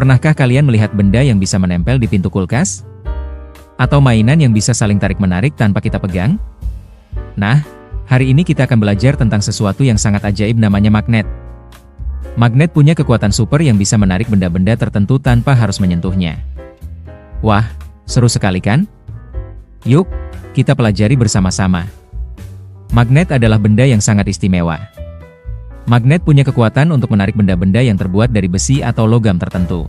Pernahkah kalian melihat benda yang bisa menempel di pintu kulkas? Atau mainan yang bisa saling tarik-menarik tanpa kita pegang? Nah, hari ini kita akan belajar tentang sesuatu yang sangat ajaib namanya magnet. Magnet punya kekuatan super yang bisa menarik benda-benda tertentu tanpa harus menyentuhnya. Wah, seru sekali kan? Yuk, kita pelajari bersama-sama. Magnet adalah benda yang sangat istimewa. Magnet punya kekuatan untuk menarik benda-benda yang terbuat dari besi atau logam tertentu.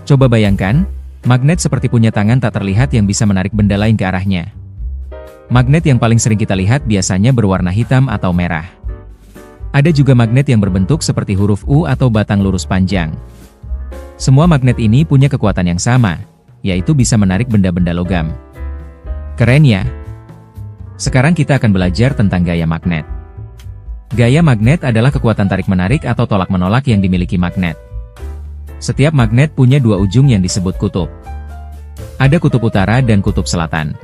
Coba bayangkan, magnet seperti punya tangan tak terlihat yang bisa menarik benda lain ke arahnya. Magnet yang paling sering kita lihat biasanya berwarna hitam atau merah. Ada juga magnet yang berbentuk seperti huruf U atau batang lurus panjang. Semua magnet ini punya kekuatan yang sama, yaitu bisa menarik benda-benda logam. Keren ya? Sekarang kita akan belajar tentang gaya magnet. Gaya magnet adalah kekuatan tarik-menarik atau tolak-menolak yang dimiliki magnet. Setiap magnet punya dua ujung yang disebut kutub. Ada kutub utara dan kutub selatan.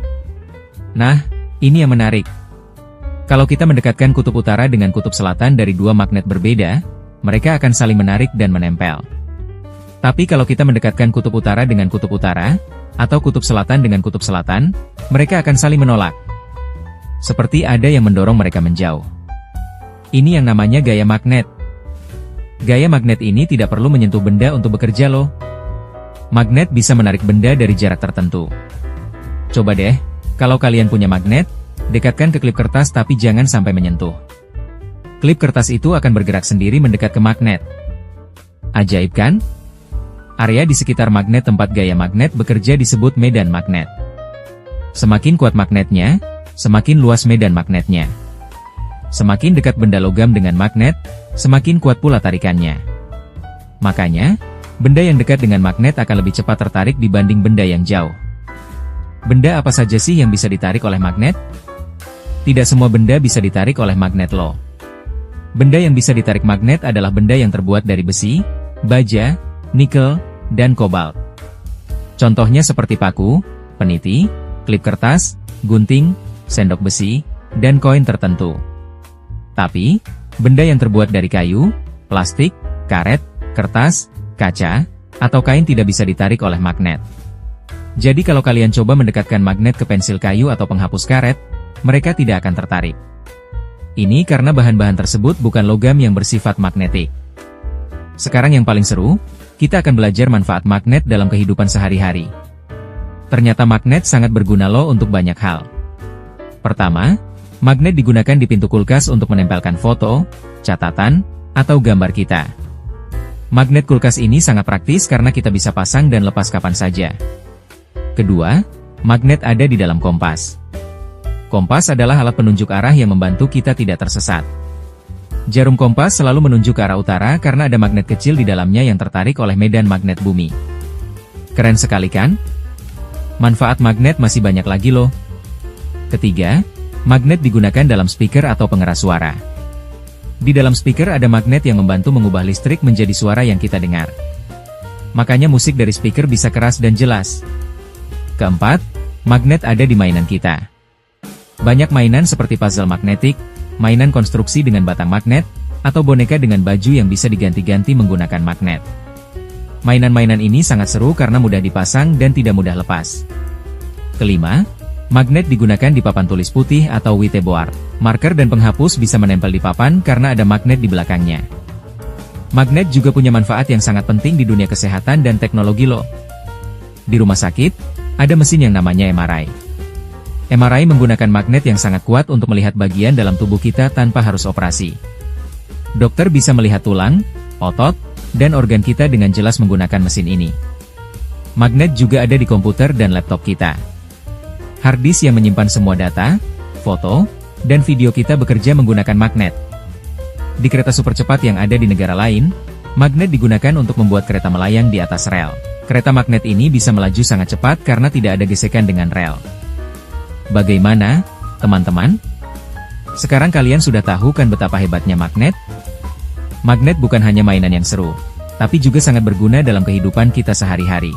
Nah, ini yang menarik. Kalau kita mendekatkan kutub utara dengan kutub selatan dari dua magnet berbeda, mereka akan saling menarik dan menempel. Tapi kalau kita mendekatkan kutub utara dengan kutub utara, atau kutub selatan dengan kutub selatan, mereka akan saling menolak. Seperti ada yang mendorong mereka menjauh. Ini yang namanya gaya magnet. Gaya magnet ini tidak perlu menyentuh benda untuk bekerja loh. Magnet bisa menarik benda dari jarak tertentu. Coba deh, kalau kalian punya magnet, dekatkan ke klip kertas tapi jangan sampai menyentuh. Klip kertas itu akan bergerak sendiri mendekat ke magnet. Ajaib kan? Area di sekitar magnet tempat gaya magnet bekerja disebut medan magnet. Semakin kuat magnetnya, semakin luas medan magnetnya. Semakin dekat benda logam dengan magnet, semakin kuat pula tarikannya. Makanya, benda yang dekat dengan magnet akan lebih cepat tertarik dibanding benda yang jauh. Benda apa saja sih yang bisa ditarik oleh magnet? Tidak semua benda bisa ditarik oleh magnet loh. Benda yang bisa ditarik magnet adalah benda yang terbuat dari besi, baja, nikel, dan kobalt. Contohnya seperti paku, peniti, klip kertas, gunting, sendok besi, dan koin tertentu. Tapi, benda yang terbuat dari kayu, plastik, karet, kertas, kaca, atau kain tidak bisa ditarik oleh magnet. Jadi kalau kalian coba mendekatkan magnet ke pensil kayu atau penghapus karet, mereka tidak akan tertarik. Ini karena bahan-bahan tersebut bukan logam yang bersifat magnetik. Sekarang yang paling seru, kita akan belajar manfaat magnet dalam kehidupan sehari-hari. Ternyata magnet sangat berguna loh untuk banyak hal. Pertama, magnet digunakan di pintu kulkas untuk menempelkan foto, catatan, atau gambar kita. Magnet kulkas ini sangat praktis karena kita bisa pasang dan lepas kapan saja. Kedua, magnet ada di dalam kompas. Kompas adalah alat penunjuk arah yang membantu kita tidak tersesat. Jarum kompas selalu menunjuk ke arah utara karena ada magnet kecil di dalamnya yang tertarik oleh medan magnet bumi. Keren sekali kan? Manfaat magnet masih banyak lagi loh. Ketiga, magnet digunakan dalam speaker atau pengeras suara. Di dalam speaker ada magnet yang membantu mengubah listrik menjadi suara yang kita dengar. Makanya musik dari speaker bisa keras dan jelas. Keempat, magnet ada di mainan kita. Banyak mainan seperti puzzle magnetik, mainan konstruksi dengan batang magnet, atau boneka dengan baju yang bisa diganti-ganti menggunakan magnet. Mainan-mainan ini sangat seru karena mudah dipasang dan tidak mudah lepas. Kelima, magnet digunakan di papan tulis putih atau whiteboard. Marker dan penghapus bisa menempel di papan karena ada magnet di belakangnya. Magnet juga punya manfaat yang sangat penting di dunia kesehatan dan teknologi loh. Di rumah sakit, ada mesin yang namanya MRI. MRI menggunakan magnet yang sangat kuat untuk melihat bagian dalam tubuh kita tanpa harus operasi. Dokter bisa melihat tulang, otot, dan organ kita dengan jelas menggunakan mesin ini. Magnet juga ada di komputer dan laptop kita. Hard disk yang menyimpan semua data, foto, dan video kita bekerja menggunakan magnet. Di kereta super cepat yang ada di negara lain, magnet digunakan untuk membuat kereta melayang di atas rel. Kereta magnet ini bisa melaju sangat cepat karena tidak ada gesekan dengan rel. Bagaimana, teman-teman? Sekarang kalian sudah tahu kan betapa hebatnya magnet? Magnet bukan hanya mainan yang seru, tapi juga sangat berguna dalam kehidupan kita sehari-hari.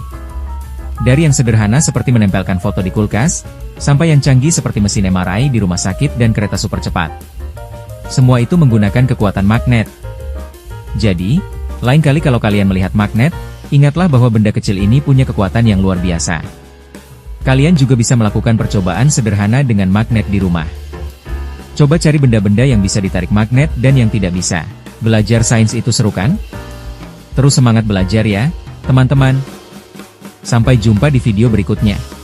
Dari yang sederhana seperti menempelkan foto di kulkas, sampai yang canggih seperti mesin MRI di rumah sakit dan kereta super cepat. Semua itu menggunakan kekuatan magnet. Jadi, lain kali kalau kalian melihat magnet, Ingatlah bahwa benda kecil ini punya kekuatan yang luar biasa. Kalian juga bisa melakukan percobaan sederhana dengan magnet di rumah. Coba cari benda-benda yang bisa ditarik magnet dan yang tidak bisa. Belajar sains itu seru kan? Terus semangat belajar ya, teman-teman. Sampai jumpa di video berikutnya.